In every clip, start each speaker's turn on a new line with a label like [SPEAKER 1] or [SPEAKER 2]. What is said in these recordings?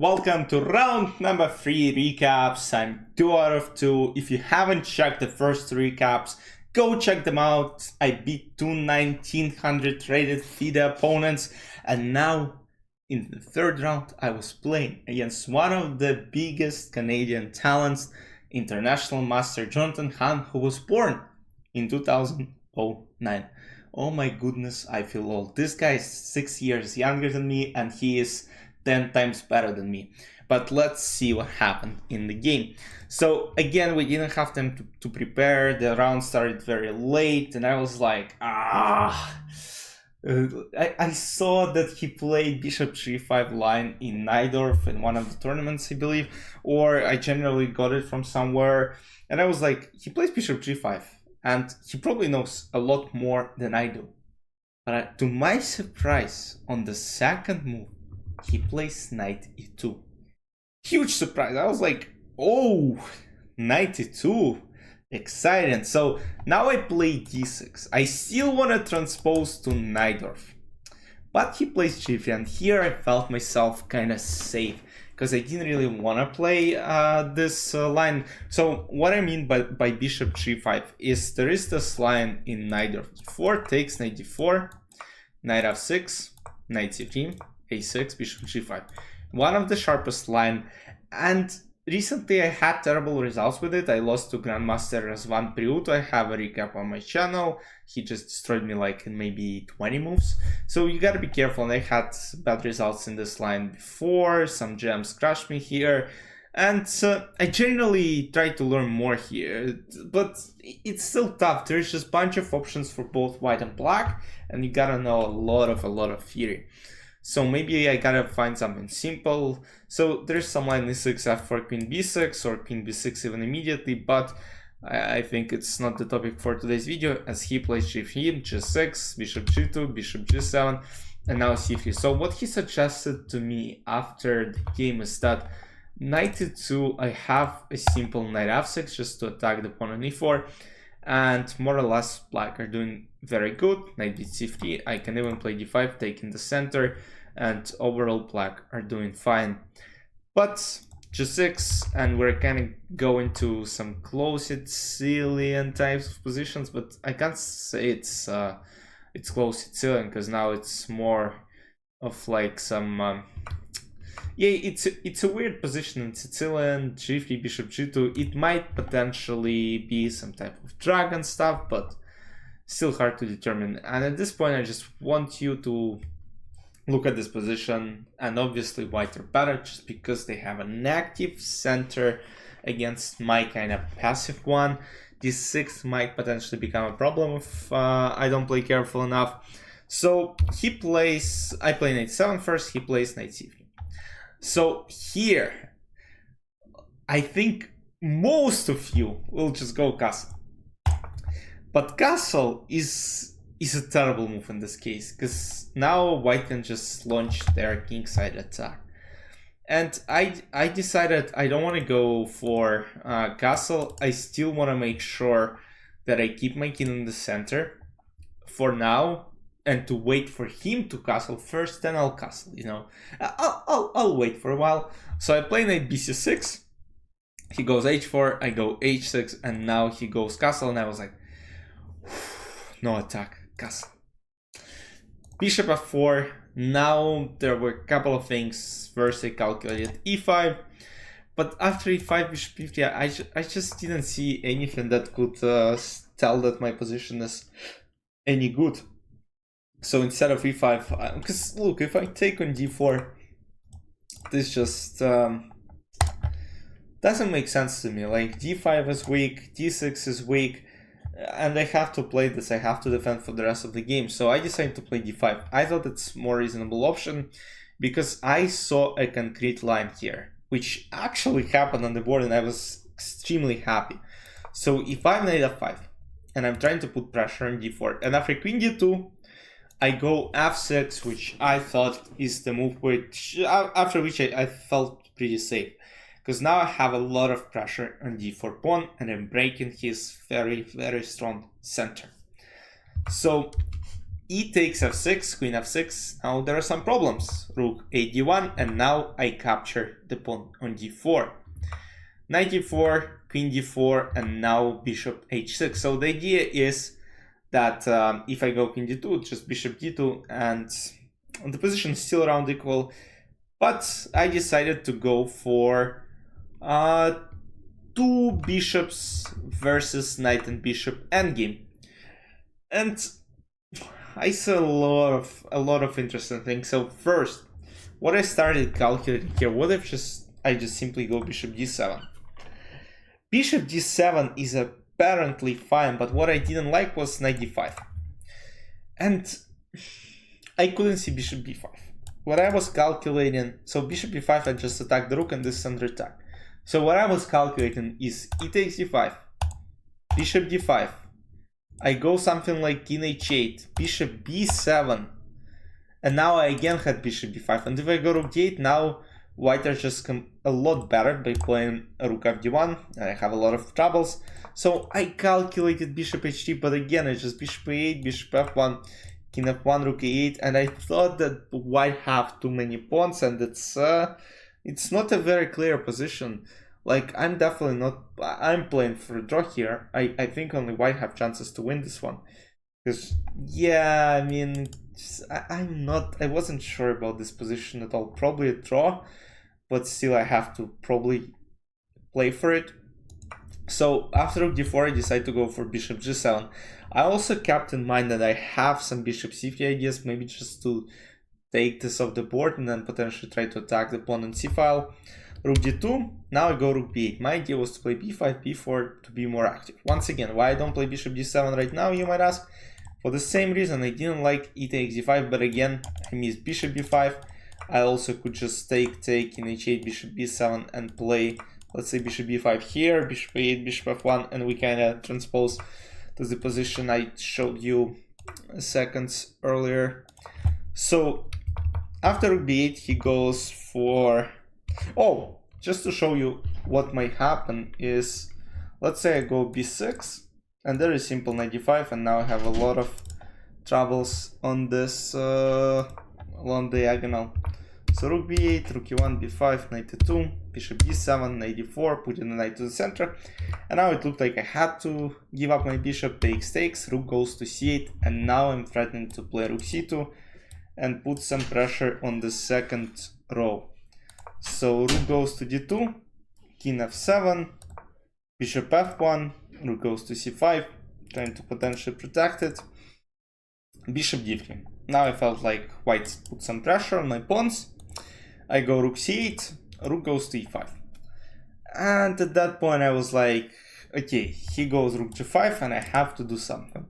[SPEAKER 1] Welcome to round number 3 recaps. I'm 2 out of 2. If you haven't checked the first 3 recaps, go check them out. I beat 1900 rated FIDE opponents, and now in the third round I was playing against one of the biggest Canadian talents, international master Jonathan Han, who was born in 2009. Oh my goodness, I feel old. This guy is 6 years younger than me, and he is 10 times better than me. But let's see what happened in the game. So again, we didn't have time to prepare. The round started very late, and I was like, I saw that he played bishop g5 line in Najdorf in one of the tournaments, I believe, or I generally got it from somewhere, and I was like, he plays bishop g5, and he probably knows a lot more than I do. But to my surprise, on the second move, he plays knight e2. Huge surprise. I was like, oh, knight e2. Exciting. So now I play d6. I still want to transpose to Najdorf. But he plays g3, and here I felt myself kind of safe, because I didn't really want to play this line. So what I mean by bishop g5 is there is this line in Najdorf. d4 takes knight d4, knight f6, knight c3, a6, bishop g5. One of the sharpest line, and recently I had terrible results with it. I lost to Grandmaster Razvan Priut. I have a recap on my channel. He just destroyed me like in maybe 20 moves. So you gotta be careful, and I had bad results in this line before. Some gems crushed me here. And I generally try to learn more here, but it's still tough. There's just a bunch of options for both white and black, and you gotta know a lot of theory. So maybe I gotta find something simple. So there's some line e6, f4, queen b6, or queen b6 even immediately, but I think it's not the topic for today's video, as he plays g3, g6, bishop g2, bishop g7, and now c3. So what he suggested to me after the game is that knight e2, I have a simple knight f6 just to attack the pawn on e4, and more or less black are doing very good. Knight beats c3, I can even play d5, taking the center, and overall black are doing fine. But g6, and we're kind of going to some close Sicilian types of positions, but I can't say it's close Sicilian, because now it's more of like some yeah, it's a weird position in Sicilian. g3, bishop g2. It might potentially be some type of dragon stuff, but still hard to determine. And at this point, I just want you to look at this position, and obviously white are better just because they have an active center against my kind of passive one. d6 might potentially become a problem if I don't play careful enough. So he plays, I play knight 7 first, he plays knight c3. So here, I think most of you will just go castle. But castle is a terrible move in this case, because now white can just launch their kingside attack. And I decided I don't want to go for castle. I still want to make sure that I keep my king in the center for now, and to wait for him to castle first, then I'll castle, you know. I'll wait for a while. So I play knight bc6, he goes h4, I go h6, and now he goes castle, and I was like, no attack, castle. Bishop f4, now there were a couple of things. First I calculated e5, but after e5, bishop e3, I just didn't see anything that could tell that my position is any good. So instead of e5, because look, if I take on d4, this just doesn't make sense to me. Like, d5 is weak, d6 is weak, and I have to play this. I have to defend for the rest of the game. So I decided to play d5. I thought it's more reasonable option, because I saw a concrete line here, which actually happened on the board, and I was extremely happy. So if I'm knight f5, and I'm trying to put pressure on d4, and after queen d2, I go f6, which I thought is the move after which I felt pretty safe. Because now I have a lot of pressure on d4 pawn, and I'm breaking his very strong center. So e takes f6, queen f6. Now there are some problems. Rook a d1, and now I capture the pawn on d4. Knight e4, queen d4, and now bishop h6. So the idea is that if I go queen d2, just bishop d2, and the position is still around equal. But I decided to go for two bishops versus knight and bishop endgame. And I saw a lot of interesting things. So first, what I started calculating here, what if I just simply go bishop d7? Bishop d7 is apparently fine, but what I didn't like was knight d5. And I couldn't see bishop b5. What I was calculating, so bishop b5, I just attack the rook and this is under attack. So what I was calculating is e takes d5, bishop d5. I go something like king h8, bishop b7, and now I again had bishop b5. And if I go rook d8, now white are just a lot better by playing rook fd1, and I have a lot of troubles. So I calculated bishop h3, but again it's just bishop a8, bishop f1, king f1, rook a8, and I thought that white have too many pawns, and it's not a very clear position. Like, I'm definitely not, I'm playing for a draw here. I think only white have chances to win this one. Because, yeah, I mean, I wasn't sure about this position at all. Probably a draw, but still I have to probably play for it. So after rook d4, I decide to go for bishop g7. I also kept in mind that I have some bishop c3 ideas, maybe just to take this off the board and then potentially try to attack the pawn on c-file. Rook d2, now I go rook b8. My idea was to play b5, b4 to be more active. Once again, why I don't play bishop d7 right now, you might ask? For the same reason, I didn't like e takes d5, but again, I missed bishop b5. I also could just take in h8, bishop b7 and play, let's say, bishop b5 here, bishop a8, bishop f1, and we kind of transpose to the position I showed you seconds earlier. So after rook b8, he goes for... Oh, just to show you what might happen is, let's say I go b6, and there is simple knight d5, and now I have a lot of troubles on this long diagonal. So rook b8, rook e1, b5, knight e2, bishop d7, knight d4, putting the knight to the center. And now it looked like I had to give up my bishop, takes, rook goes to c8, and now I'm threatening to play rook c2 and put some pressure on the second row. So rook goes to d2, king f7, bishop f1, rook goes to c5, trying to potentially protect it, bishop d3. Now I felt like white put some pressure on my pawns. I go rook c8, rook goes to e5. And at that point I was like, okay, he goes rook g5 and I have to do something.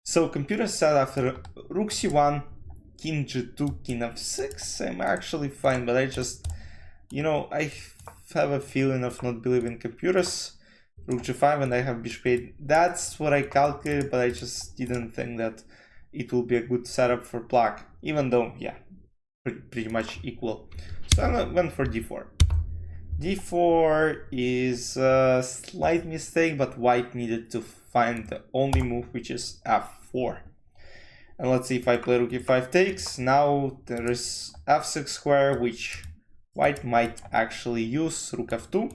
[SPEAKER 1] So computer said after rook c1, king g2, king f6, I'm actually fine, but I just, you know, I have a feeling of not believing computers. Rook g5 and I have bishop 8. That's what I calculated, but I just didn't think that it will be a good setup for black, even though, yeah, pretty much equal. So I went for d4. d4 is a slight mistake, but white needed to find the only move, which is f4. And let's see if I play rook e5 takes. Now there is f6 square, which white might actually use. Rook f2,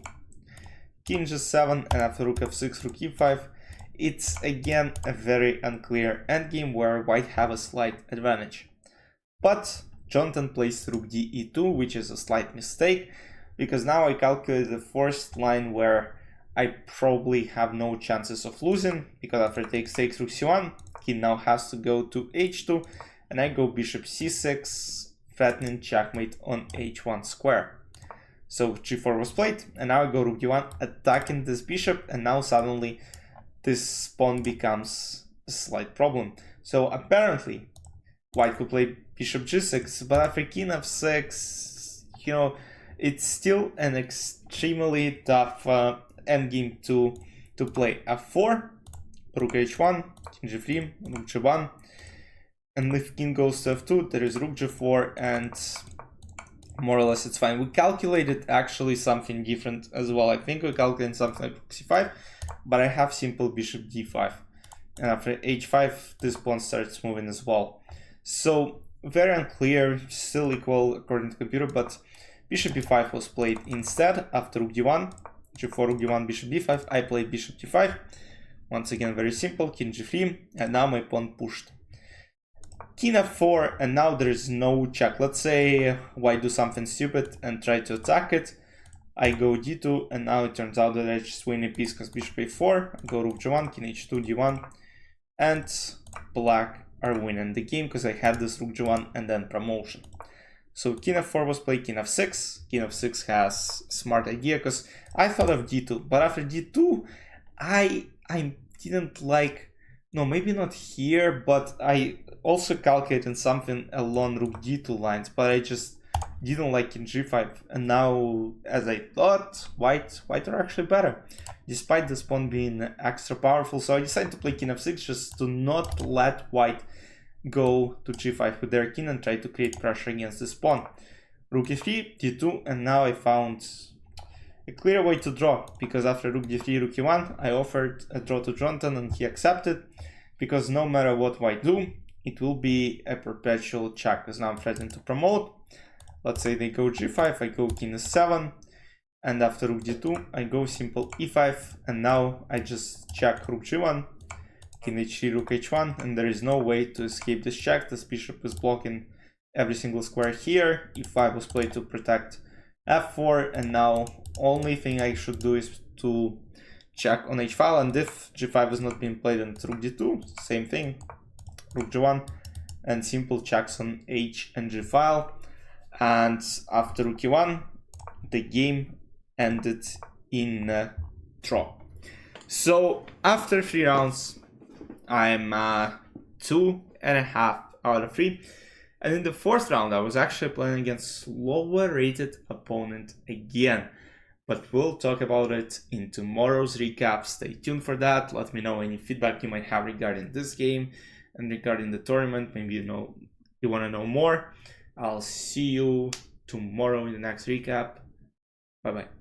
[SPEAKER 1] king g7, and after rook f6, rook e5. It's again a very unclear endgame where white have a slight advantage. But Jonathan plays rook d e2, which is a slight mistake, because now I calculated the first line where I probably have no chances of losing, because after takes rook c1, king now has to go to h2, and I go bishop c6, threatening checkmate on h1 square. So g4 was played, and now I go rook d1, attacking this bishop, and now suddenly this pawn becomes a slight problem. So apparently white could play bishop g6, but after king f6, you know, it's still an extremely tough endgame to play. f4, rook h1, king g3, rook g1, and if king goes to f2, there is rook g4, and more or less it's fine. We calculated actually something different as well. I think we calculated something like rook c5, but I have simple bishop d5. and after h5 this pawn starts moving as well. So very unclear, still equal according to computer, but bishop b5 was played instead after rook d1, g4, rook d1, bishop b5. I played bishop d5. Once again, very simple, king g3, and now my pawn pushed. King f4, and now there is no check. Let's say white do something stupid and try to attack it. I go d2, and now it turns out that I just win a piece because bishop a4, I go rook g1, king h2, d1, and black are winning the game because I had this rook g1 and then promotion. So king f4 was played, king f6. King f6 has smart idea because I thought of d2, but after d2, I didn't like, no, maybe not here, but I also calculated something along rook d2 lines, but I just didn't like king g5. And now, as I thought, white are actually better, despite this pawn being extra powerful. So I decided to play king f6 just to not let white go to g5 with their king and try to create pressure against this pawn. Rook e3, d2, and now I found a clear way to draw, because after rook d3, rook e1, I offered a draw to Jonathan and he accepted, because no matter what white do, it will be a perpetual check, because now I'm threatening to promote. Let's say they go g5, I go king e7, and after rook d2, I go simple e5, and now I just check rook g1, king h3, rook h1, and there is no way to escape this check. This bishop is blocking every single square here. e5 was played to protect f4, and now only thing I should do is to check on h file, and if g5 is not being played, and rook d2, same thing, rook g1, and simple checks on h and g file. And after rook e1, the game ended in draw. So after 3 rounds, I'm 2.5 out of 3. And in the 4th round, I was actually playing against lower rated opponent again. But we'll talk about it in tomorrow's recap. Stay tuned for that. Let me know any feedback you might have regarding this game and regarding the tournament. Maybe you want to know more. I'll see you tomorrow in the next recap. Bye bye.